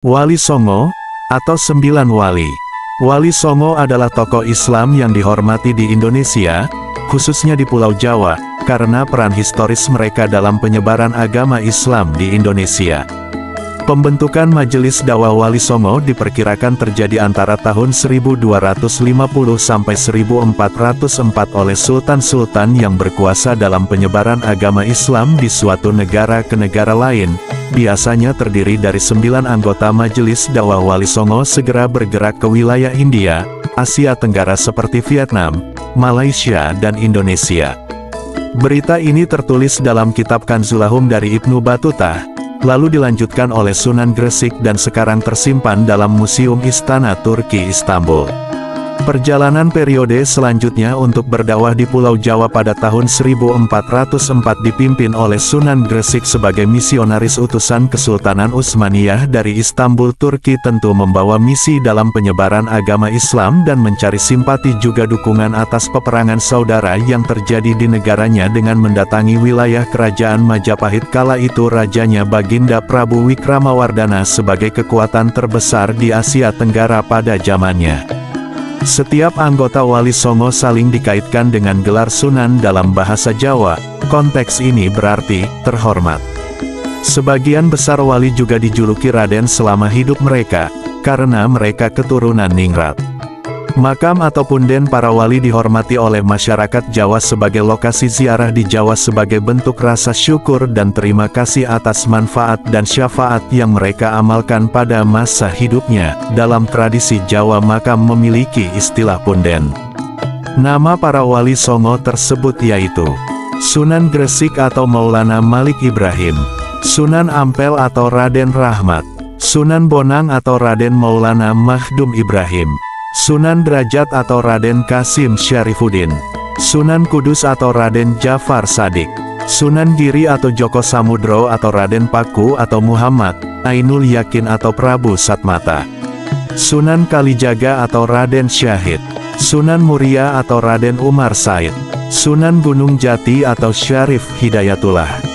Wali Songo, atau Sembilan Wali. Wali Songo adalah tokoh Islam yang dihormati di Indonesia, khususnya di Pulau Jawa, karena peran historis mereka dalam penyebaran agama Islam di Indonesia. Pembentukan Majelis Dakwah Wali Songo diperkirakan terjadi antara tahun 1250 sampai 1404 oleh sultan-sultan yang berkuasa dalam penyebaran agama Islam di suatu negara ke negara lain. Biasanya terdiri dari 9 anggota Majelis Dakwah Wali Songo segera bergerak ke wilayah India, Asia Tenggara seperti Vietnam, Malaysia dan Indonesia. Berita ini tertulis dalam kitab Kanzulahum dari Ibnu Battuta, lalu dilanjutkan oleh Sunan Gresik dan sekarang tersimpan dalam Museum Istana Turki Istanbul. Perjalanan periode selanjutnya untuk berdakwah di Pulau Jawa pada tahun 1404 dipimpin oleh Sunan Gresik sebagai misionaris utusan Kesultanan Utsmaniyah dari Istanbul, Turki, tentu membawa misi dalam penyebaran agama Islam dan mencari simpati juga dukungan atas peperangan saudara yang terjadi di negaranya dengan mendatangi wilayah kerajaan Majapahit. Kala itu rajanya Baginda Prabu Wikramawardhana sebagai kekuatan terbesar di Asia Tenggara pada zamannya. Setiap anggota Wali Songo saling dikaitkan dengan gelar Sunan dalam bahasa Jawa. Konteks ini berarti terhormat. Sebagian besar wali juga dijuluki Raden selama hidup mereka, karena mereka keturunan ningrat. Makam atau punden para wali dihormati oleh masyarakat Jawa sebagai lokasi ziarah di Jawa sebagai bentuk rasa syukur dan terima kasih atas manfaat dan syafaat yang mereka amalkan pada masa hidupnya. Dalam tradisi Jawa, makam memiliki istilah punden. Nama para wali Songo tersebut yaitu Sunan Gresik atau Maulana Malik Ibrahim, Sunan Ampel atau Raden Rahmat, Sunan Bonang atau Raden Maulana Mahdum Ibrahim, Sunan Derajat atau Raden Kasim Syarifuddin, Sunan Kudus atau Raden Jafar Shadiq, Sunan Giri atau Joko Samudro atau Raden Paku atau Muhammad Ainul Yakin atau Prabu Satmata, Sunan Kalijaga atau Raden Syahid, Sunan Muria atau Raden Umar Said, Sunan Gunung Jati atau Syarif Hidayatullah.